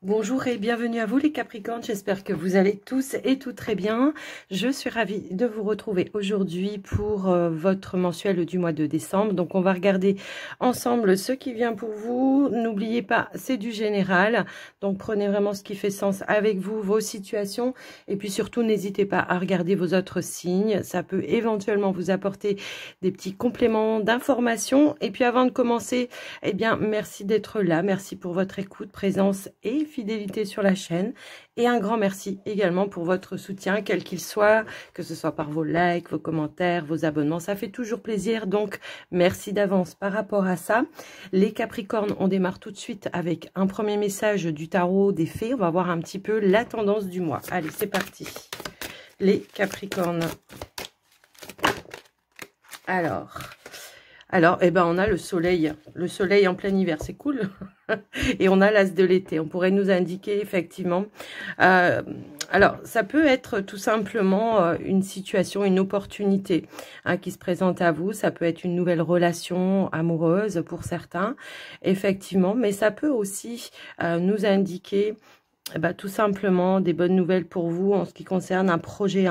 Bonjour et bienvenue à vous les Capricornes, j'espère que vous allez tous et toutes très bien. Je suis ravie de vous retrouver aujourd'hui pour votre mensuel du mois de décembre. Donc on va regarder ensemble ce qui vient pour vous. N'oubliez pas, c'est du général, donc prenez vraiment ce qui fait sens avec vous, vos situations. Et puis surtout, n'hésitez pas à regarder vos autres signes, ça peut éventuellement vous apporter des petits compléments d'informations. Et puis avant de commencer, eh bien merci d'être là, merci pour votre écoute, présence et fidélité sur la chaîne, et un grand merci également pour votre soutien, quel qu'il soit, que ce soit par vos likes, vos commentaires, vos abonnements, ça fait toujours plaisir, donc merci d'avance par rapport à ça. Les Capricornes, on démarre tout de suite avec un premier message du tarot des fées. On va voir un petit peu la tendance du mois. Allez, c'est parti les Capricornes. Alors, eh ben, on a le soleil en plein hiver, c'est cool. Et on a l'as de l'été. On pourrait nous indiquer effectivement. Alors, ça peut être tout simplement une situation, une opportunité qui se présente à vous. Ça peut être une nouvelle relation amoureuse pour certains, effectivement. Mais ça peut aussi nous indiquer tout simplement des bonnes nouvelles pour vous en ce qui concerne un projet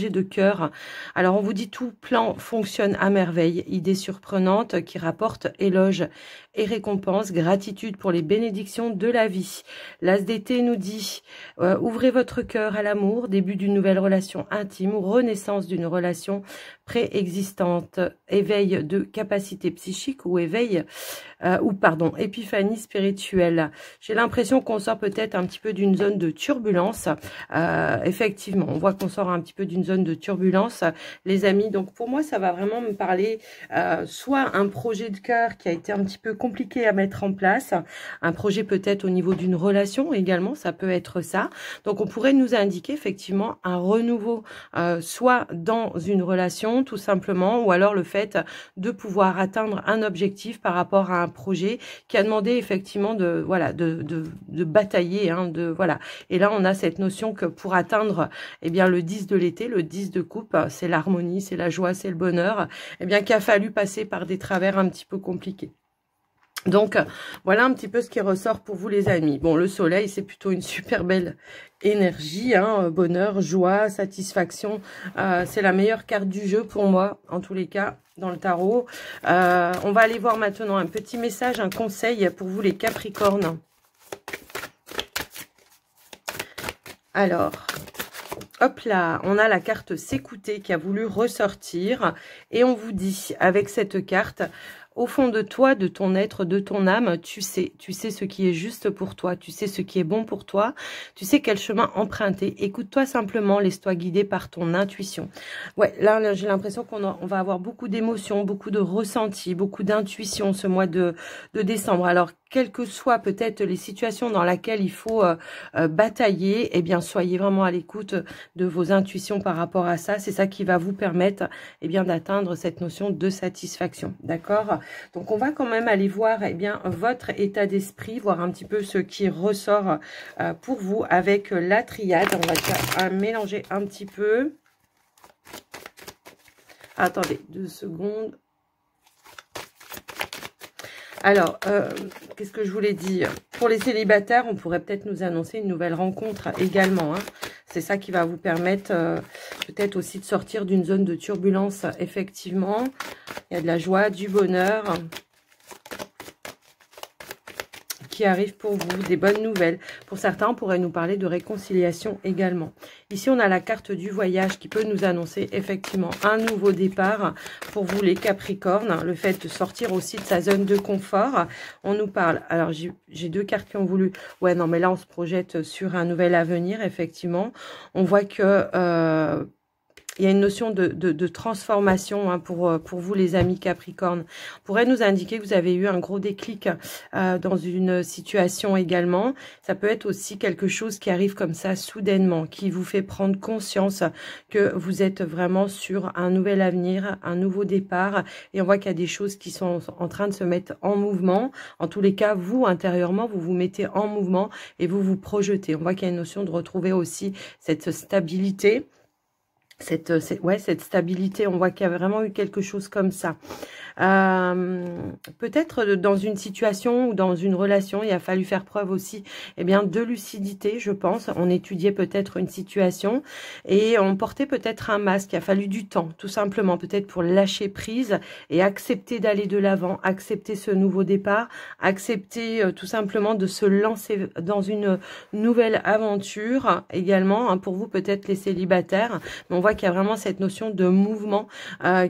de cœur. Alors on vous dit tout plan fonctionne à merveille, idée surprenante qui rapporte éloge et récompense, gratitude pour les bénédictions de la vie. L'as d'été nous dit ouvrez votre cœur à l'amour, début d'une nouvelle relation intime ou renaissance d'une relation préexistante, éveil de capacité psychique ou épiphanie spirituelle. J'ai l'impression qu'on sort peut-être un petit peu d'une zone de turbulence. Effectivement, on voit qu'on sort un petit peu d'une zone de turbulence, les amis. Donc pour moi, ça va vraiment me parler soit un projet de cœur qui a été un petit peu compliqué à mettre en place, un projet peut-être au niveau d'une relation également, ça peut être ça. Donc on pourrait nous indiquer effectivement un renouveau, soit dans une relation tout simplement, ou alors le fait de pouvoir atteindre un objectif par rapport à un projet qui a demandé effectivement de batailler, voilà. Et là on a cette notion que pour atteindre le 10 de l'été, le 10 de coupe, c'est l'harmonie, c'est la joie, c'est le bonheur, qu'il a fallu passer par des travers un petit peu compliqués. Donc, voilà un petit peu ce qui ressort pour vous les amis. Bon, le soleil, c'est plutôt une super belle énergie, bonheur, joie, satisfaction. C'est la meilleure carte du jeu pour moi, en tous les cas, dans le tarot. On va aller voir maintenant un petit message, un conseil pour vous les Capricornes. Alors, hop là, on a la carte s'écouter qui a voulu ressortir. Et on vous dit, avec cette carte... Au fond de toi, de ton être, de ton âme, tu sais ce qui est juste pour toi, tu sais ce qui est bon pour toi, tu sais quel chemin emprunter. Écoute-toi simplement, laisse-toi guider par ton intuition. Ouais, là j'ai l'impression on va avoir beaucoup d'émotions, beaucoup de ressentis, beaucoup d'intuition ce mois de décembre. Alors, quelles que soient peut-être les situations dans lesquelles il faut batailler, eh bien, soyez vraiment à l'écoute de vos intuitions par rapport à ça. C'est ça qui va vous permettre d'atteindre cette notion de satisfaction. D'accord ? Donc, on va quand même aller voir votre état d'esprit, voir un petit peu ce qui ressort pour vous avec la triade. On va déjà mélanger un petit peu. Attendez, 2 secondes. Alors, qu'est-ce que je voulais dire? Pour les célibataires, on pourrait peut-être nous annoncer une nouvelle rencontre également. C'est ça qui va vous permettre peut-être aussi de sortir d'une zone de turbulence, effectivement. Il y a de la joie, du bonheur qui arrive pour vous, des bonnes nouvelles. Pour certains, on pourrait nous parler de réconciliation également. Ici, on a la carte du voyage qui peut nous annoncer effectivement un nouveau départ pour vous les Capricornes. Le fait de sortir aussi de sa zone de confort. On nous parle, alors j'ai 2 cartes qui ont voulu, ouais non mais là on se projette sur un nouvel avenir, effectivement. On voit que... il y a une notion de transformation pour vous les amis Capricorne. On pourrait nous indiquer que vous avez eu un gros déclic dans une situation également. Ça peut être aussi quelque chose qui arrive comme ça soudainement, qui vous fait prendre conscience que vous êtes vraiment sur un nouvel avenir, un nouveau départ. Et on voit qu'il y a des choses qui sont en train de se mettre en mouvement. En tous les cas, vous, intérieurement, vous vous mettez en mouvement et vous vous projetez. On voit qu'il y a une notion de retrouver aussi cette stabilité. cette stabilité. On voit qu'il y a vraiment eu quelque chose comme ça. Peut-être dans une situation ou dans une relation, il a fallu faire preuve aussi de lucidité, je pense. On étudiait peut-être une situation et on portait peut-être un masque. Il a fallu du temps, tout simplement, peut-être pour lâcher prise et accepter d'aller de l'avant, accepter ce nouveau départ, accepter tout simplement de se lancer dans une nouvelle aventure également. Hein, pour vous, peut-être les célibataires, mais on voit qu'il y a vraiment cette notion de mouvement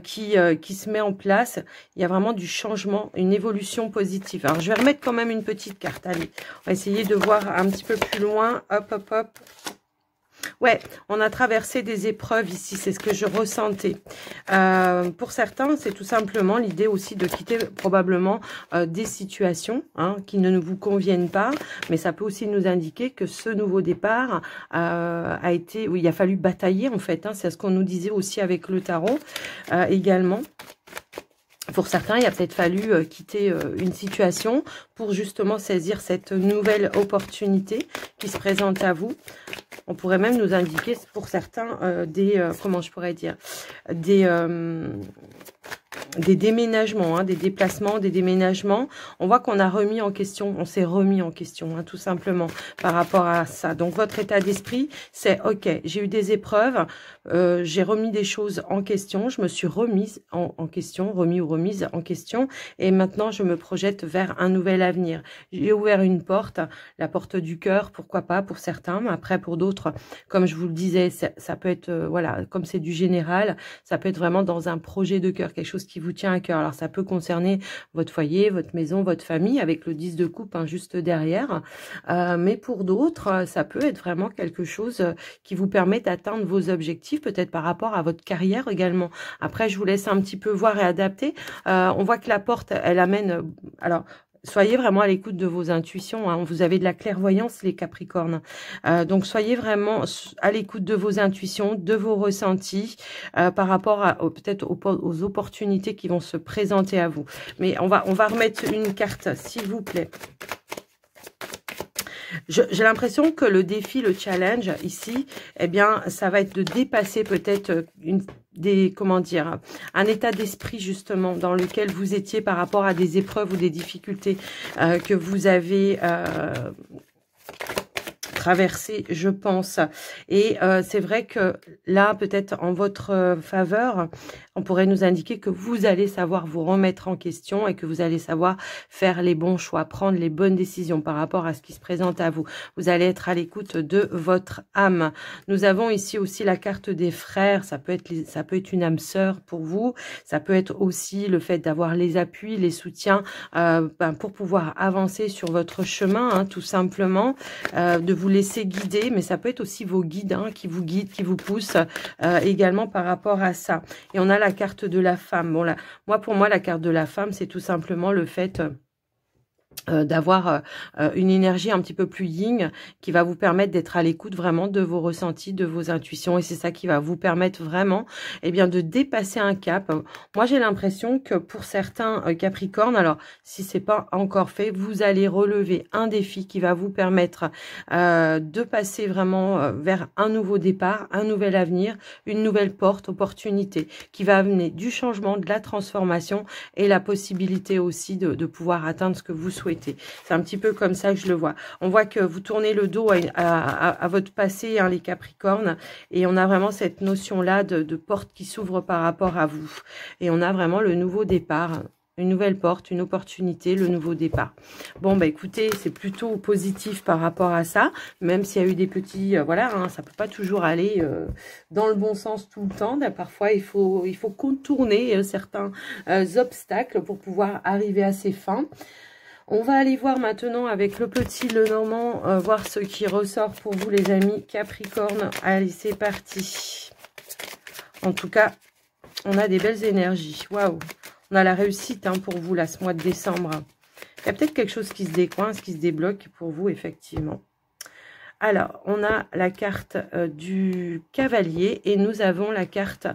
qui se met en place. Il y a vraiment du changement, une évolution positive. Alors, je vais remettre quand même une petite carte. Allez, on va essayer de voir un petit peu plus loin. Hop, hop, hop. Ouais, on a traversé des épreuves ici, c'est ce que je ressentais. Pour certains, c'est tout simplement l'idée aussi de quitter probablement des situations qui ne vous conviennent pas, mais ça peut aussi nous indiquer que ce nouveau départ a été, où il a fallu batailler en fait, c'est ce qu'on nous disait aussi avec le tarot également. Pour certains, il a peut-être fallu quitter une situation pour justement saisir cette nouvelle opportunité qui se présente à vous. On pourrait même nous indiquer pour certains comment je pourrais dire, des déménagements, des déplacements, des déménagements. On voit qu'on a remis en question, on s'est remis en question, tout simplement, par rapport à ça. Donc, votre état d'esprit, c'est « Ok, j'ai eu des épreuves, j'ai remis des choses en question, je me suis remise en question, remis ou remise en question, et maintenant, je me projette vers un nouvel avenir. J'ai ouvert une porte, la porte du cœur, pourquoi pas, pour certains, mais après, pour d'autres, comme je vous le disais, ça peut être, voilà, comme c'est du général, ça peut être vraiment dans un projet de cœur, quelque chose qui vous tient à cœur. Alors, ça peut concerner votre foyer, votre maison, votre famille, avec le 10 de coupe juste derrière. Mais pour d'autres, ça peut être vraiment quelque chose qui vous permet d'atteindre vos objectifs, peut-être par rapport à votre carrière également. Après, je vous laisse un petit peu voir et adapter. On voit que la porte, elle amène... Alors, soyez vraiment à l'écoute de vos intuitions. Vous avez de la clairvoyance, les Capricornes. Donc, soyez vraiment à l'écoute de vos intuitions, de vos ressentis par rapport à peut-être aux opportunités qui vont se présenter à vous. Mais on va remettre une carte, s'il vous plaît. J'ai l'impression que le défi, le challenge ici, ça va être de dépasser peut-être un état d'esprit justement dans lequel vous étiez par rapport à des épreuves ou des difficultés que vous avez traversé, je pense. Et c'est vrai que là, peut-être en votre faveur, on pourrait nous indiquer que vous allez savoir vous remettre en question et que vous allez savoir faire les bons choix, prendre les bonnes décisions par rapport à ce qui se présente à vous. Vous allez être à l'écoute de votre âme. Nous avons ici aussi la carte des frères. Ça peut être une âme sœur pour vous. Ça peut être aussi le fait d'avoir les appuis, les soutiens pour pouvoir avancer sur votre chemin, tout simplement, de vous laisser guider. Mais ça peut être aussi vos guides qui vous guident, qui vous poussent également par rapport à ça. Et on a la carte de la femme. Bon, là, pour moi, la carte de la femme, c'est tout simplement le fait d'avoir une énergie un petit peu plus yin qui va vous permettre d'être à l'écoute vraiment de vos ressentis, de vos intuitions, et c'est ça qui va vous permettre vraiment de dépasser un cap. Moi, j'ai l'impression que pour certains Capricornes, alors si c'est pas encore fait, vous allez relever un défi qui va vous permettre de passer vraiment vers un nouveau départ, un nouvel avenir, une nouvelle porte, opportunité qui va amener du changement, de la transformation et la possibilité aussi de pouvoir atteindre ce que vous souhaitez. C'est un petit peu comme ça que je le vois. On voit que vous tournez le dos à votre passé, les Capricornes, et on a vraiment cette notion-là de porte qui s'ouvre par rapport à vous. Et on a vraiment le nouveau départ, une nouvelle porte, une opportunité, le nouveau départ. Bon, écoutez, c'est plutôt positif par rapport à ça, même s'il y a eu des petits... ça peut pas toujours aller dans le bon sens tout le temps. Parfois, il faut contourner certains obstacles pour pouvoir arriver à ses fins. On va aller voir maintenant avec le petit Lenormand, voir ce qui ressort pour vous les amis Capricorne. Allez, c'est parti. En tout cas, on a des belles énergies. Waouh! On a la réussite pour vous là, ce mois de décembre. Il y a peut-être quelque chose qui se décoince, qui se débloque pour vous, effectivement. Alors, on a la carte du cavalier et nous avons la carte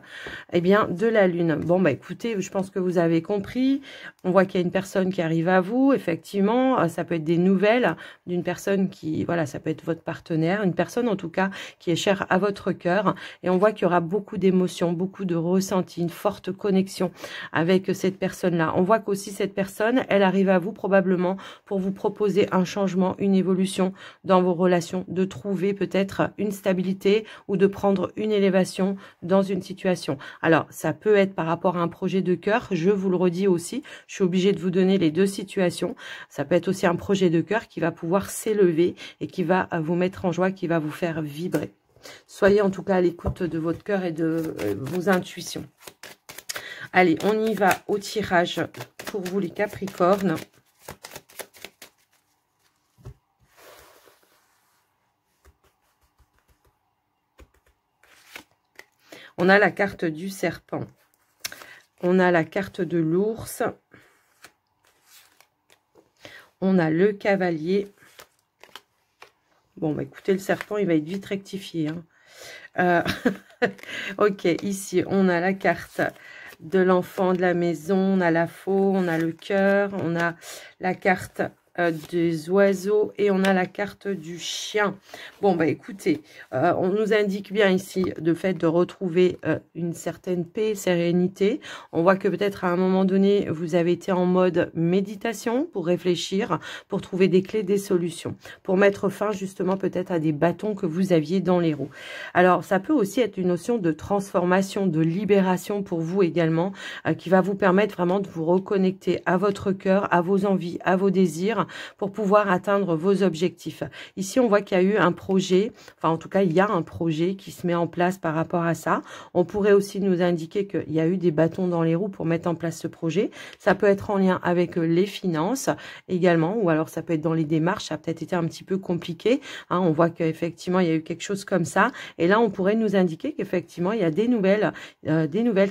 eh bien, de la lune. Bon, bah écoutez, je pense que vous avez compris. On voit qu'il y a une personne qui arrive à vous, effectivement. Ça peut être des nouvelles d'une personne qui, voilà, ça peut être votre partenaire, une personne en tout cas qui est chère à votre cœur. Et on voit qu'il y aura beaucoup d'émotions, beaucoup de ressentis, une forte connexion avec cette personne-là. On voit qu'aussi cette personne, elle arrive à vous probablement pour vous proposer un changement, une évolution dans vos relations, de trouver peut-être une stabilité ou de prendre une élévation dans une situation. Alors, ça peut être par rapport à un projet de cœur, je vous le redis aussi, je suis obligée de vous donner les deux situations. Ça peut être aussi un projet de cœur qui va pouvoir s'élever et qui va vous mettre en joie, qui va vous faire vibrer. Soyez en tout cas à l'écoute de votre cœur et de vos intuitions. Allez, on y va au tirage pour vous les Capricornes. On a la carte du serpent. On a la carte de l'ours. On a le cavalier. Bon, bah écoutez, le serpent, il va être vite rectifié. Hein. Ok, ici, on a la carte de l'enfant de la maison. On a la faux, on a le cœur. On a la carte des oiseaux et on a la carte du chien. Bon, bah écoutez, on nous indique bien ici le fait de retrouver une certaine paix, sérénité. On voit que peut-être à un moment donné, vous avez été en mode méditation pour réfléchir, pour trouver des clés, des solutions, pour mettre fin justement peut-être à des bâtons que vous aviez dans les roues. Alors, ça peut aussi être une notion de transformation, de libération pour vous également, qui va vous permettre vraiment de vous reconnecter à votre cœur, à vos envies, à vos désirs, pour pouvoir atteindre vos objectifs. Ici, on voit qu'il y a eu un projet, enfin en tout cas, il y a un projet qui se met en place par rapport à ça. On pourrait aussi nous indiquer qu'il y a eu des bâtons dans les roues pour mettre en place ce projet. Ça peut être en lien avec les finances également, ou alors ça peut être dans les démarches, ça a peut-être été un petit peu compliqué. Hein, on voit qu'effectivement, il y a eu quelque chose comme ça. Et là, on pourrait nous indiquer qu'effectivement, il y a des nouvelles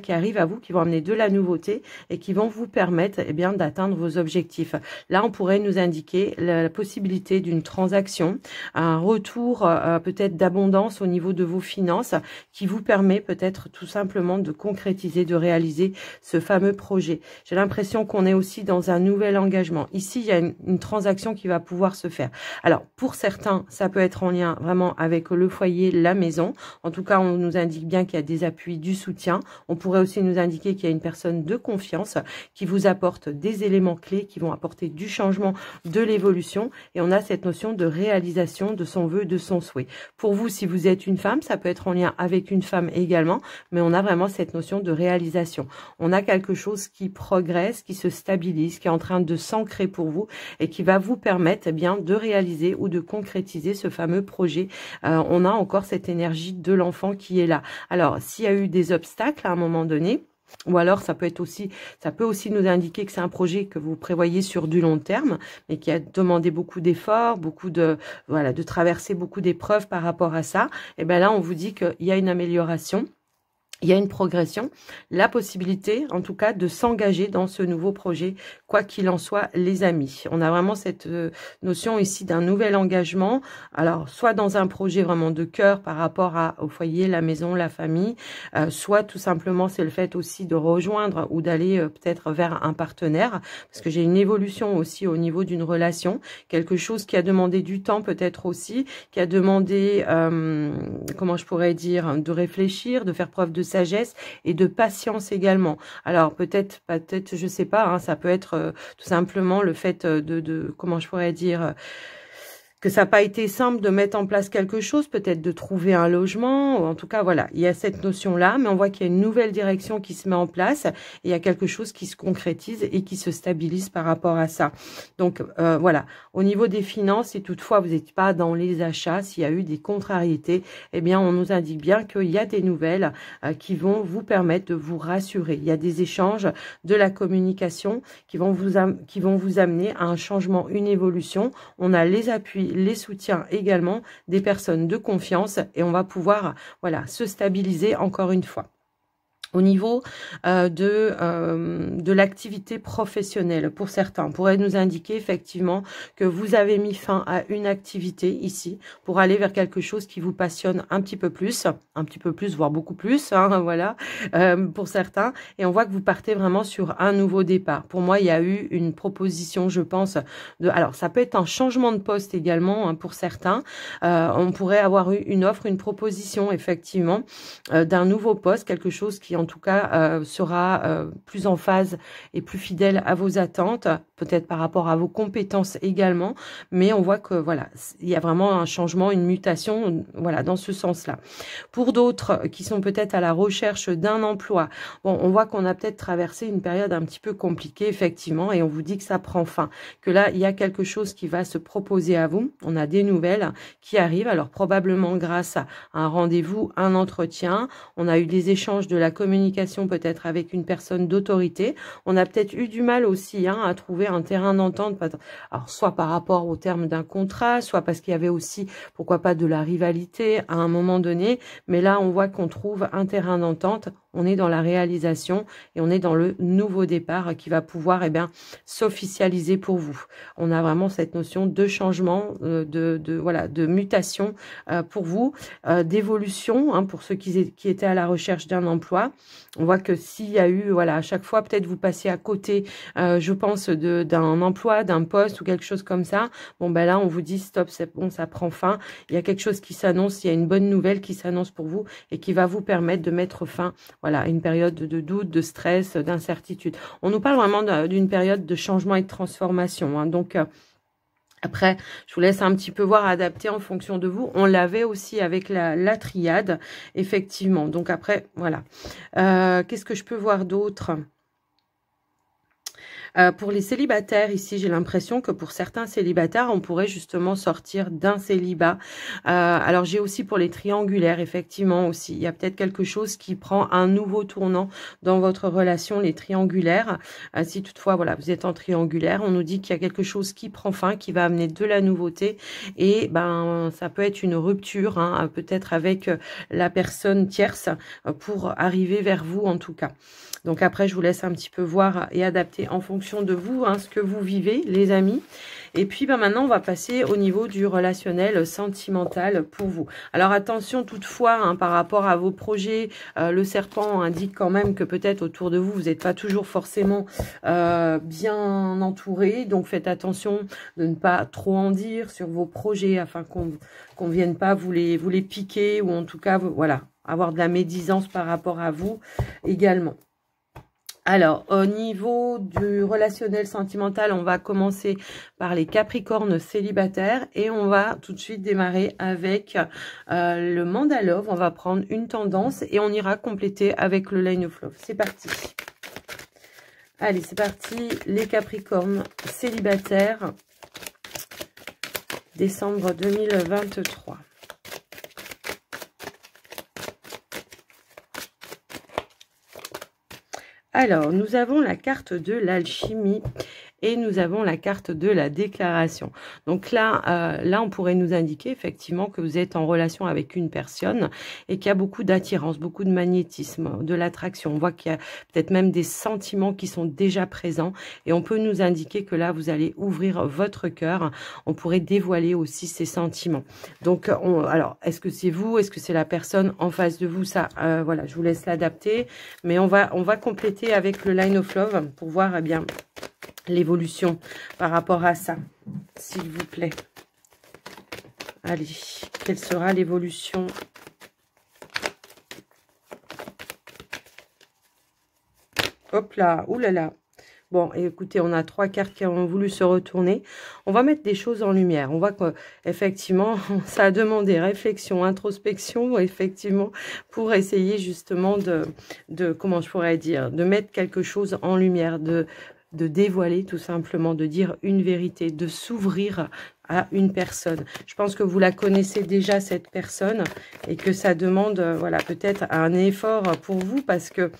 qui arrivent à vous, qui vont amener de la nouveauté et qui vont vous permettre eh bien d'atteindre vos objectifs. Là, on pourrait nous indiquer la possibilité d'une transaction, un retour peut-être d'abondance au niveau de vos finances qui vous permet peut-être tout simplement de concrétiser, de réaliser ce fameux projet. J'ai l'impression qu'on est aussi dans un nouvel engagement. Ici, il y a une transaction qui va pouvoir se faire. Alors, pour certains, ça peut être en lien vraiment avec le foyer, la maison. En tout cas, on nous indique bien qu'il y a des appuis, du soutien. On pourrait aussi nous indiquer qu'il y a une personne de confiance qui vous apporte des éléments clés, qui vont apporter du changement, de l'évolution, et on a cette notion de réalisation de son vœu, de son souhait. Pour vous, si vous êtes une femme, ça peut être en lien avec une femme également, mais on a vraiment cette notion de réalisation. On a quelque chose qui progresse, qui se stabilise, qui est en train de s'ancrer pour vous et qui va vous permettre eh bien de réaliser ou de concrétiser ce fameux projet. On a encore cette énergie de l'enfant qui est là. Alors, s'il y a eu des obstacles à un moment donné, ou alors ça peut aussi nous indiquer que c'est un projet que vous prévoyez sur du long terme, mais qui a demandé beaucoup d'efforts, de traverser beaucoup d'épreuves par rapport à ça. Et bien là, on vous dit qu'il y a une amélioration. Il y a une progression, la possibilité, en tout cas, de s'engager dans ce nouveau projet, quoi qu'il en soit, les amis. On a vraiment cette notion ici d'un nouvel engagement, alors soit dans un projet vraiment de cœur par rapport au foyer, la maison, la famille, soit tout simplement c'est le fait aussi de rejoindre ou d'aller peut-être vers un partenaire, parce que j'ai une évolution aussi au niveau d'une relation, quelque chose qui a demandé du temps peut-être aussi, qui a demandé, comment je pourrais dire, de réfléchir, de faire preuve de sagesse et de patience également. Alors peut-être, je sais pas, hein, ça peut être tout simplement le fait comment je pourrais dire, que ça n'a pas été simple de mettre en place quelque chose, peut-être de trouver un logement, ou en tout cas, voilà, il y a cette notion-là, mais on voit qu'il y a une nouvelle direction qui se met en place, et il y a quelque chose qui se concrétise et qui se stabilise par rapport à ça. Donc, voilà, au niveau des finances, si toutefois vous n'êtes pas dans les achats, s'il y a eu des contrariétés, eh bien, on nous indique bien qu'il y a des nouvelles qui vont vous permettre de vous rassurer. Il y a des échanges, de la communication qui vont vous amener à un changement, une évolution. On a les appuis, les soutiens également des personnes de confiance et on va pouvoir, voilà, se stabiliser encore une fois. au niveau de l'activité professionnelle. Pour certains, on pourrait nous indiquer effectivement que vous avez mis fin à une activité ici pour aller vers quelque chose qui vous passionne un petit peu plus, voire beaucoup plus, hein, voilà, pour certains. Et on voit que vous partez vraiment sur un nouveau départ. Pour moi, il y a eu une proposition, je pense, alors ça peut être un changement de poste également, hein, pour certains. On pourrait avoir eu une offre, une proposition effectivement d'un nouveau poste, quelque chose qui en tout cas sera plus en phase et plus fidèle à vos attentes, peut-être par rapport à vos compétences également, mais on voit que voilà, il y a vraiment un changement, une mutation, voilà, dans ce sens-là. Pour d'autres qui sont peut-être à la recherche d'un emploi, bon, on voit qu'on a peut-être traversé une période un petit peu compliquée effectivement, et on vous dit que ça prend fin, que là il y a quelque chose qui va se proposer à vous. On a des nouvelles qui arrivent, alors probablement grâce à un rendez-vous, un entretien. On a eu des échanges, de la communication peut-être avec une personne d'autorité. On a peut-être eu du mal aussi, hein, à trouver un terrain d'entente, alors soit par rapport au terme d'un contrat, soit parce qu'il y avait aussi, pourquoi pas, de la rivalité à un moment donné. Mais là, on voit qu'on trouve un terrain d'entente. On est dans la réalisation et on est dans le nouveau départ qui va pouvoir, eh bien, s'officialiser pour vous. On a vraiment cette notion de changement, voilà, de mutation pour vous, d'évolution, hein, pour ceux qui étaient à la recherche d'un emploi. On voit que s'il y a eu, voilà, à chaque fois, peut-être vous passez à côté, je pense, d'un emploi, d'un poste ou quelque chose comme ça. Bon, ben là, on vous dit stop, c'est bon, ça prend fin. Il y a quelque chose qui s'annonce, il y a une bonne nouvelle qui s'annonce pour vous et qui va vous permettre de mettre fin, voilà, à une période de doute, de stress, d'incertitude. On nous parle vraiment d'une période de changement et de transformation, hein, donc... Après, je vous laisse un petit peu voir, adapter en fonction de vous. On l'avait aussi avec la triade, effectivement. Donc après, voilà. Qu'est-ce que je peux voir d'autre ? Pour les célibataires, ici, j'ai l'impression que pour certains célibataires, on pourrait justement sortir d'un célibat. Alors, j'ai aussi pour les triangulaires, effectivement, aussi. Il y a peut-être quelque chose qui prend un nouveau tournant dans votre relation, les triangulaires. Si toutefois, voilà, vous êtes en triangulaire, on nous dit qu'il y a quelque chose qui prend fin, qui va amener de la nouveauté. Et ben, ça peut être une rupture, hein, peut-être avec la personne tierce, pour arriver vers vous, en tout cas. Donc après, je vous laisse un petit peu voir et adapter en fonction de vous, hein, ce que vous vivez, les amis. Et puis ben, maintenant, on va passer au niveau du relationnel sentimental pour vous. Alors attention toutefois, hein, par rapport à vos projets, le serpent indique quand même que peut-être autour de vous, vous n'êtes pas toujours forcément bien entouré. Donc faites attention de ne pas trop en dire sur vos projets afin qu'on ne vienne pas vous les piquer, ou en tout cas, voilà, avoir de la médisance par rapport à vous également. Alors, au niveau du relationnel sentimental, on va commencer par les Capricornes célibataires et on va tout de suite démarrer avec le Mandalove. On va prendre une tendance et on ira compléter avec le Line of Love. C'est parti. Allez, c'est parti. Les Capricornes célibataires, décembre 2023. Alors, nous avons la carte de l'alchimie et nous avons la carte de la déclaration. Donc là, on pourrait nous indiquer effectivement que vous êtes en relation avec une personne et qu'il y a beaucoup d'attirance, beaucoup de magnétisme, de l'attraction. On voit qu'il y a peut-être même des sentiments qui sont déjà présents et on peut nous indiquer que là, vous allez ouvrir votre cœur. On pourrait dévoiler aussi ces sentiments. Donc, alors, est-ce que c'est vous? Est-ce que c'est la personne en face de vous? Ça, voilà, je vous laisse l'adapter. Mais on va compléter avec le Line of Love pour voir, eh bien, l'évolution par rapport à ça, s'il vous plaît. Allez, quelle sera l'évolution? Hop là, oulala. Bon, écoutez, on a 3 cartes qui ont voulu se retourner. On va mettre des choses en lumière. On voit qu'effectivement, ça a demandé réflexion, introspection, effectivement, pour essayer justement de comment je pourrais dire, de mettre quelque chose en lumière, de dévoiler tout simplement, de dire une vérité, de s'ouvrir à une personne. Je pense que vous la connaissez déjà, cette personne, et que ça demande, voilà, peut-être un effort pour vous, parce que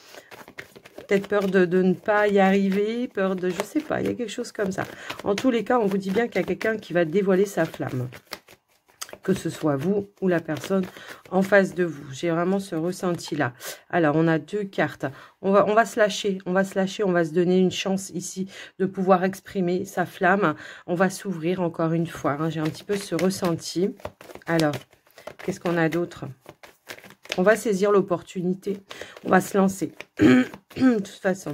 peut-être peur de ne pas y arriver, peur de, je sais pas, il y a quelque chose comme ça. En tous les cas, on vous dit bien qu'il y a quelqu'un qui va dévoiler sa flamme. que ce soit vous ou la personne en face de vous. J'ai vraiment ce ressenti-là. Alors, on a 2 cartes. On va se lâcher, on va se donner une chance ici de pouvoir exprimer sa flamme. On va s'ouvrir encore une fois, hein. J'ai un petit peu ce ressenti. Alors, qu'est-ce qu'on a d'autre? On va saisir l'opportunité. On va se lancer. De toute façon.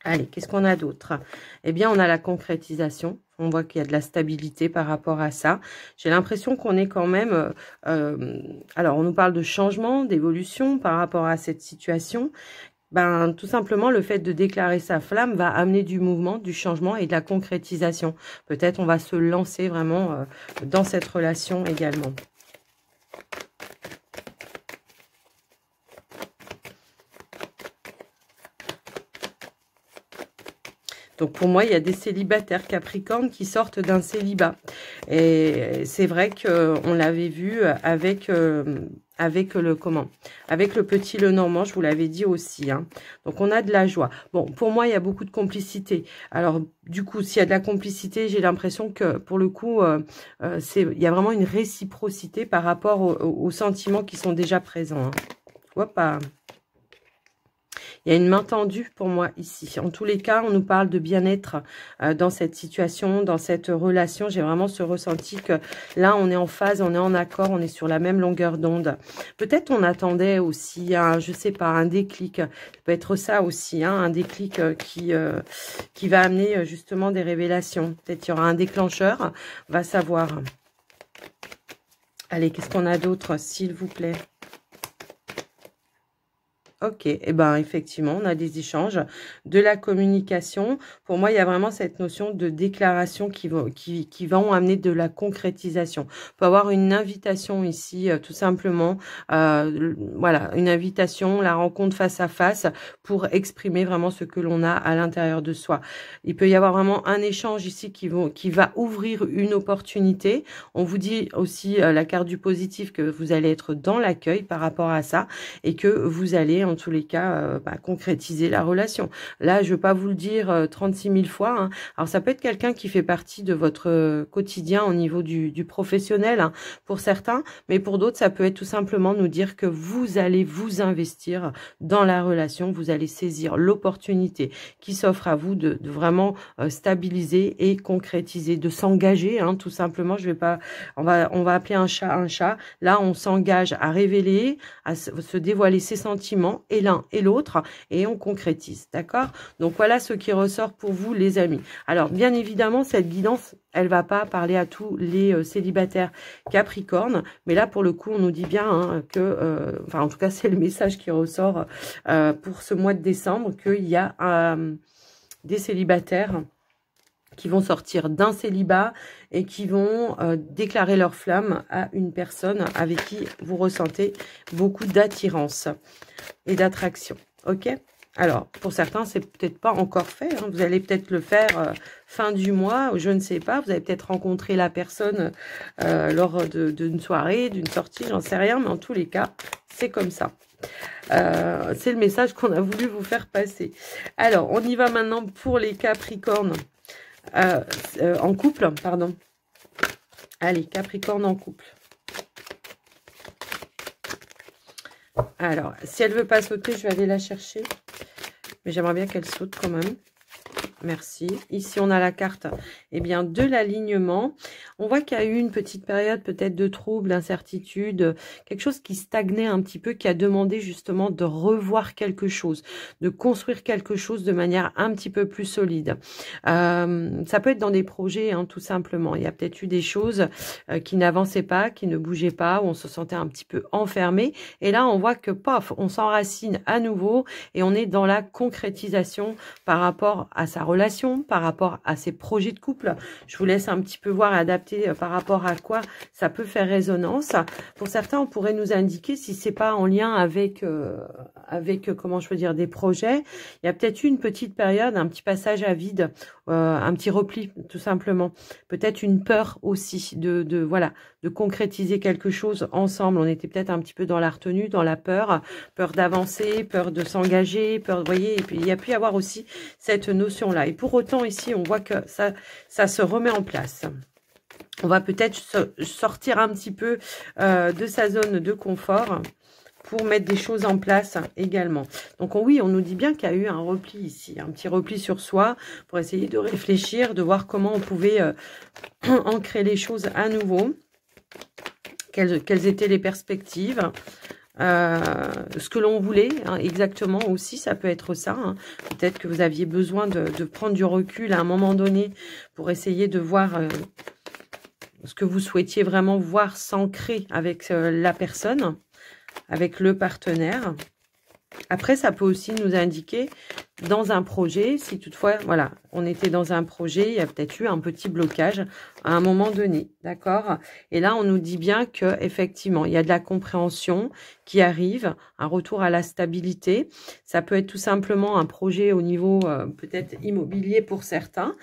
Allez, qu'est-ce qu'on a d'autre? Eh bien, on a la concrétisation. On voit qu'il y a de la stabilité par rapport à ça. J'ai l'impression qu'on est quand même... alors, on nous parle de changement, d'évolution par rapport à cette situation. Ben, tout simplement, le fait de déclarer sa flamme va amener du mouvement, du changement et de la concrétisation. Peut-être on va se lancer vraiment dans cette relation également. Donc, pour moi, il y a des célibataires Capricorne qui sortent d'un célibat. Et c'est vrai qu'on l'avait vu avec le petit Lenormand, je vous l'avais dit aussi, hein. Donc, on a de la joie. Bon, pour moi, il y a beaucoup de complicité. Alors, du coup, s'il y a de la complicité, j'ai l'impression que, pour le coup, il y a vraiment une réciprocité par rapport aux sentiments qui sont déjà présents, hein. Hop, il y a une main tendue pour moi ici. En tous les cas, on nous parle de bien-être dans cette situation, dans cette relation. J'ai vraiment ce ressenti que là, on est en phase, on est en accord, on est sur la même longueur d'onde. Peut-être on attendait aussi, je sais pas, un déclic. Ça peut être ça aussi, hein, un déclic qui va amener justement des révélations. Peut-être qu'il y aura un déclencheur, on va savoir. Allez, qu'est-ce qu'on a d'autre, s'il vous plaît? Ok, et eh ben effectivement, on a des échanges, de la communication. Pour moi, il y a vraiment cette notion de déclaration qui vont amener de la concrétisation. On peut avoir une invitation ici, tout simplement. Voilà, une invitation, la rencontre face à face pour exprimer vraiment ce que l'on a à l'intérieur de soi. Il peut y avoir vraiment un échange ici qui va ouvrir une opportunité. On vous dit aussi la carte du positif que vous allez être dans l'accueil par rapport à ça et que vous allez en tous les cas, concrétiser la relation. Là, je ne veux pas vous le dire 36 000 fois. Hein. Alors, ça peut être quelqu'un qui fait partie de votre quotidien au niveau du professionnel, hein, pour certains, mais pour d'autres, ça peut être tout simplement nous dire que vous allez vous investir dans la relation, vous allez saisir l'opportunité qui s'offre à vous de vraiment stabiliser et concrétiser, de s'engager, hein, tout simplement. Je vais pas, on va appeler un chat un chat. Là, on s'engage à révéler, à se dévoiler ses sentiments, et l'un et l'autre, et on concrétise, d'accord? Donc voilà ce qui ressort pour vous, les amis. Alors bien évidemment, cette guidance, elle va pas parler à tous les célibataires Capricorne, mais là pour le coup, on nous dit bien, hein, que, enfin en tout cas c'est le message qui ressort pour ce mois de décembre, qu'il y a des célibataires qui vont sortir d'un célibat et qui vont déclarer leur flamme à une personne avec qui vous ressentez beaucoup d'attirance et d'attraction. Ok? Alors, pour certains, c'est peut-être pas encore fait. Hein. Vous allez peut-être le faire fin du mois, je ne sais pas. Vous avez peut-être rencontré la personne lors d'une soirée, d'une sortie, j'en sais rien. Mais en tous les cas, c'est comme ça. C'est le message qu'on a voulu vous faire passer. Alors, on y va maintenant pour les Capricornes. En couple, pardon. Allez, Capricorne en couple. Alors, si elle ne veut pas sauter, je vais aller la chercher. Mais j'aimerais bien qu'elle saute quand même. Merci. Ici, on a la carte, eh bien, de l'alignement. On voit qu'il y a eu une petite période peut-être de trouble, d'incertide, quelque chose qui stagnait un petit peu, qui a demandé justement de revoir quelque chose, de construire quelque chose de manière un petit peu plus solide. Ça peut être dans des projets, hein, tout simplement. Il y a peut-être eu des choses qui n'avançaient pas, qui ne bougeaient pas, où on se sentait un petit peu enfermé. Et là, on voit que, paf, on s'enracine à nouveau et on est dans la concrétisation par rapport à sa relation, par rapport à ses projets de couple. Je vous laisse un petit peu voir et adapter par rapport à quoi ça peut faire résonance. Pour certains, on pourrait nous indiquer si c'est pas en lien avec, comment je veux dire, des projets. Il y a peut-être eu une petite période, un petit passage à vide, un petit repli, tout simplement. Peut-être une peur aussi voilà, de concrétiser quelque chose ensemble. On était peut-être un petit peu dans la retenue, dans la peur d'avancer, peur de s'engager, peur, vous voyez, et puis il y a pu y avoir aussi cette notion-là. Et pour autant, ici, on voit que ça se remet en place. On va peut-être sortir un petit peu de sa zone de confort pour mettre des choses en place également. Donc oui, on nous dit bien qu'il y a eu un repli ici, un petit repli sur soi pour essayer de réfléchir, de voir comment on pouvait ancrer les choses à nouveau, quelles étaient les perspectives. Ce que l'on voulait, hein, exactement aussi, ça peut être ça. Hein. Peut-être que vous aviez besoin de prendre du recul à un moment donné pour essayer de voir ce que vous souhaitiez vraiment voir s'ancrer avec la personne, avec le partenaire. Après, ça peut aussi nous indiquer dans un projet, si toutefois, voilà, on était dans un projet, il y a peut-être eu un petit blocage à un moment donné, d'accord? Et là, on nous dit bien que effectivement, il y a de la compréhension qui arrive, un retour à la stabilité. Ça peut être tout simplement un projet au niveau peut-être immobilier pour certains.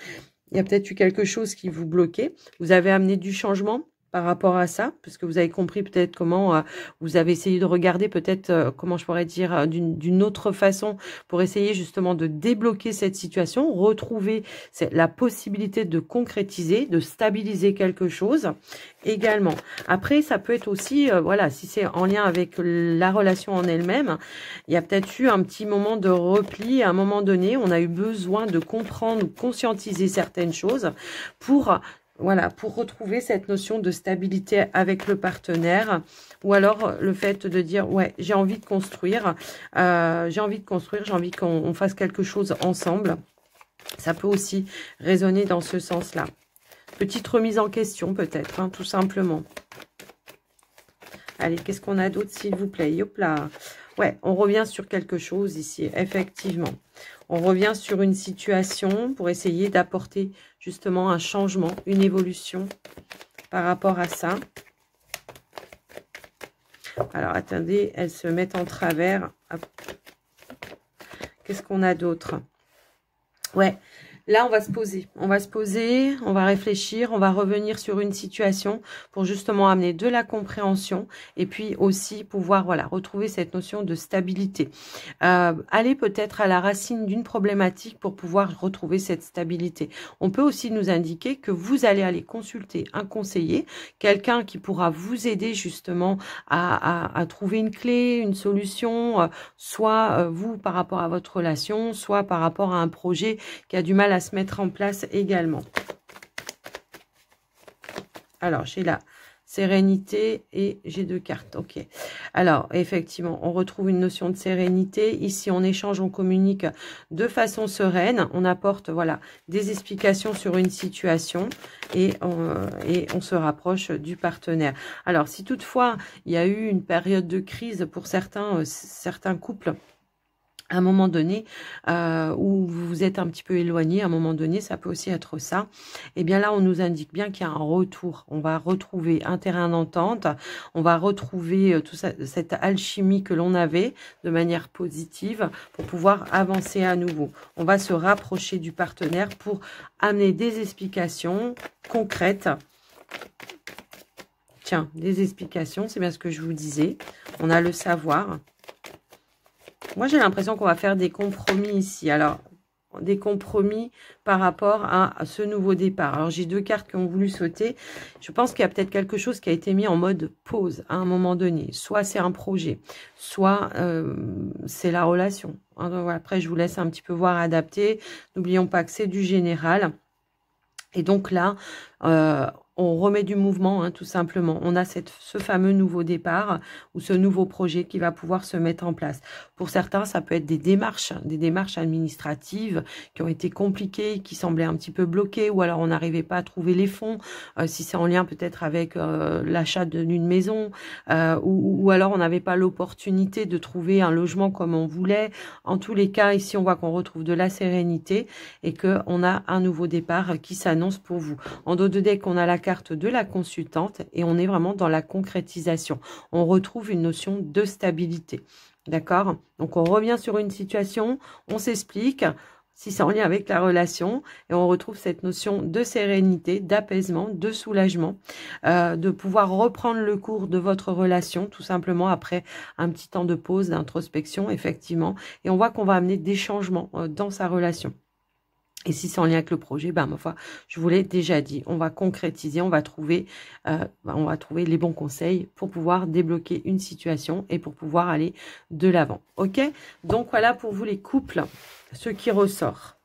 Il y a peut-être eu quelque chose qui vous bloquait. Vous avez amené du changement par rapport à ça, parce que vous avez compris peut-être comment vous avez essayé de regarder peut-être, comment je pourrais dire, d'une autre façon pour essayer justement de débloquer cette situation, retrouver la possibilité de concrétiser, de stabiliser quelque chose également. Après, ça peut être aussi, voilà, si c'est en lien avec la relation en elle-même, il y a peut-être eu un petit moment de repli à un moment donné, on a eu besoin de comprendre ou conscientiser certaines choses pour... Voilà, pour retrouver cette notion de stabilité avec le partenaire, ou alors le fait de dire, ouais, j'ai envie de construire, j'ai envie qu'on fasse quelque chose ensemble. Ça peut aussi résonner dans ce sens-là. Petite remise en question peut-être, hein, tout simplement. Allez, qu'est-ce qu'on a d'autre, s'il vous plaît? Hop là. Ouais, on revient sur quelque chose ici, effectivement. On revient sur une situation pour essayer d'apporter justement un changement, une évolution par rapport à ça. Alors, attendez, elles se mettent en travers. Qu'est-ce qu'on a d'autre? Ouais. Là, on va se poser, on va réfléchir, on va revenir sur une situation pour justement amener de la compréhension et puis aussi pouvoir, voilà, retrouver cette notion de stabilité. Aller peut-être à la racine d'une problématique pour pouvoir retrouver cette stabilité. On peut aussi nous indiquer que vous allez aller consulter un conseiller, quelqu'un qui pourra vous aider justement à trouver une clé, une solution, soit vous par rapport à votre relation, soit par rapport à un projet qui a du mal à se mettre en place également. Alors, j'ai la sérénité et j'ai 2 cartes. Ok. Alors, effectivement, on retrouve une notion de sérénité. Ici, on échange, on communique de façon sereine. On apporte, voilà, des explications sur une situation et on se rapproche du partenaire. Alors, si toutefois, il y a eu une période de crise pour certains couples, à un moment donné, où vous vous êtes un petit peu éloigné, à un moment donné, ça peut aussi être ça. Et bien là, on nous indique bien qu'il y a un retour. On va retrouver un terrain d'entente, on va retrouver tout ça, cette alchimie que l'on avait de manière positive pour pouvoir avancer à nouveau. On va se rapprocher du partenaire pour amener des explications concrètes. Tiens, des explications, c'est bien ce que je vous disais. On a le savoir. Moi, j'ai l'impression qu'on va faire des compromis ici. Alors, des compromis par rapport à ce nouveau départ. Alors, j'ai 2 cartes qui ont voulu sauter. Je pense qu'il y a peut-être quelque chose qui a été mis en mode pause à un moment donné. Soit c'est un projet, soit c'est la relation. Donc, voilà, après, je vous laisse un petit peu voir adapter. N'oublions pas que c'est du général. Et donc là, on remet du mouvement, hein, tout simplement. On a ce fameux nouveau départ ou ce nouveau projet qui va pouvoir se mettre en place. Pour certains, ça peut être des démarches administratives qui ont été compliquées, qui semblaient un petit peu bloquées, ou alors on n'arrivait pas à trouver les fonds, si c'est en lien peut-être avec l'achat d'une maison, ou alors on n'avait pas l'opportunité de trouver un logement comme on voulait. En tous les cas, ici, on voit qu'on retrouve de la sérénité et qu'on a un nouveau départ qui s'annonce pour vous. En dos de deck, on a la carte de la consultante et on est vraiment dans la concrétisation. On retrouve une notion de stabilité. D'accord? Donc, on revient sur une situation, on s'explique si c'est en lien avec la relation et on retrouve cette notion de sérénité, d'apaisement, de soulagement, de pouvoir reprendre le cours de votre relation tout simplement après un petit temps de pause, d'introspection, effectivement. Et on voit qu'on va amener des changements dans sa relation. Et si c'est en lien avec le projet, ben, ma foi, je vous l'ai déjà dit, on va concrétiser, on va trouver les bons conseils pour pouvoir débloquer une situation et pour pouvoir aller de l'avant. Ok? Donc, voilà pour vous les couples, ce qui ressort.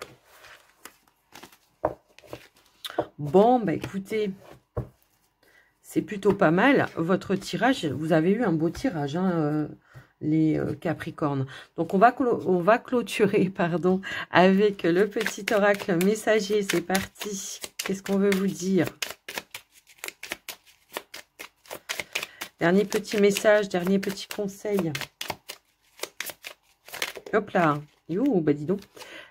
Bon, ben, écoutez, c'est plutôt pas mal. Votre tirage, vous avez eu un beau tirage, hein, les Capricornes. Donc, on va clôturer, pardon, avec le petit oracle messager. C'est parti. Qu'est-ce qu'on veut vous dire? Dernier petit message, dernier petit conseil. Hop là. Youh, bah dis donc.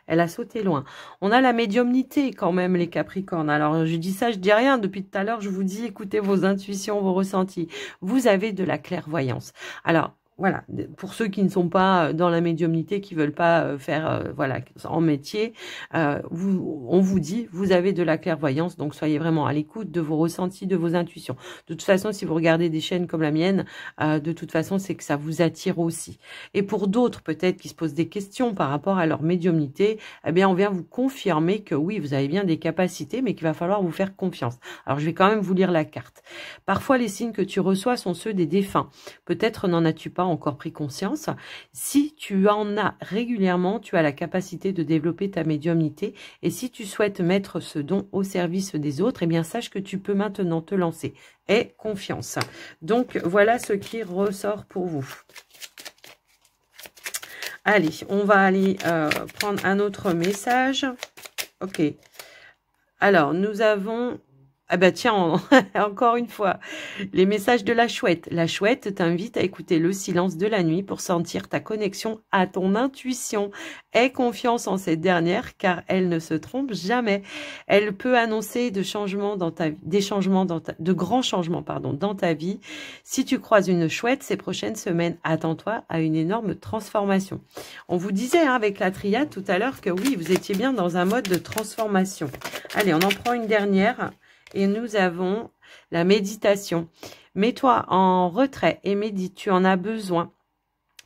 Elle a sauté loin. On a la médiumnité quand même, les Capricornes. Alors, je dis ça, je dis rien. Depuis tout à l'heure, je vous dis, écoutez vos intuitions, vos ressentis. Vous avez de la clairvoyance. Alors, voilà, pour ceux qui ne sont pas dans la médiumnité, qui veulent pas faire voilà en métier, on vous dit, vous avez de la clairvoyance, donc soyez vraiment à l'écoute de vos ressentis, de vos intuitions. De toute façon, si vous regardez des chaînes comme la mienne, de toute façon, c'est que ça vous attire aussi. Et pour d'autres, peut-être, qui se posent des questions par rapport à leur médiumnité, eh bien, on vient vous confirmer que oui, vous avez bien des capacités, mais qu'il va falloir vous faire confiance. Alors, je vais quand même vous lire la carte. Parfois, les signes que tu reçois sont ceux des défunts. Peut-être n'en as-tu pas encore pris conscience. Si tu en as régulièrement, tu as la capacité de développer ta médiumnité. Et si tu souhaites mettre ce don au service des autres, eh bien, sache que tu peux maintenant te lancer. Aie confiance. Donc, voilà ce qui ressort pour vous. Allez, on va aller prendre un autre message. Ok. Alors, nous avons... Ah bah tiens, encore une fois, les messages de la chouette. La chouette t'invite à écouter le silence de la nuit pour sentir ta connexion à ton intuition. Aie confiance en cette dernière car elle ne se trompe jamais. Elle peut annoncer de grands changements dans ta vie. Si tu croises une chouette ces prochaines semaines, attends-toi à une énorme transformation. On vous disait avec la triade tout à l'heure que oui, vous étiez bien dans un mode de transformation. Allez, on en prend une dernière. Et nous avons la méditation. Mets-toi en retrait et médite, tu en as besoin.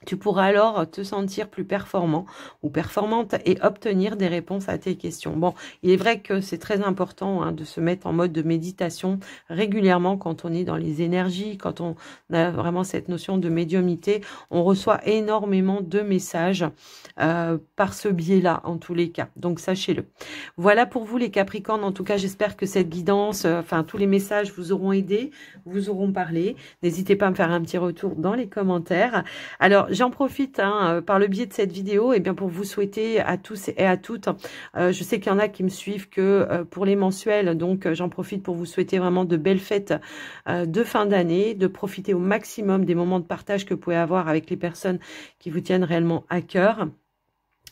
Tu pourras alors te sentir plus performant ou performante et obtenir des réponses à tes questions. Bon, il est vrai que c'est très important hein, de se mettre en mode de méditation régulièrement quand on est dans les énergies, quand on a vraiment cette notion de médiumnité. On reçoit énormément de messages par ce biais-là, en tous les cas. Donc, sachez-le. Voilà pour vous, les Capricornes. En tout cas, j'espère que cette guidance, tous les messages vous auront aidé, vous auront parlé. N'hésitez pas à me faire un petit retour dans les commentaires. Alors, j'en profite par le biais de cette vidéo bien pour vous souhaiter à tous et à toutes. Je sais qu'il y en a qui me suivent que pour les mensuels, donc j'en profite pour vous souhaiter vraiment de belles fêtes de fin d'année, de profiter au maximum des moments de partage que vous pouvez avoir avec les personnes qui vous tiennent réellement à cœur.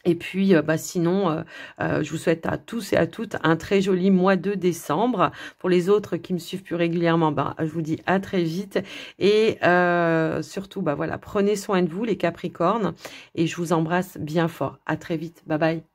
Et puis, sinon, je vous souhaite à tous et à toutes un très joli mois de décembre. Pour les autres qui me suivent plus régulièrement, je vous dis à très vite. Et surtout, voilà, prenez soin de vous, les Capricornes. Et je vous embrasse bien fort. À très vite. Bye bye.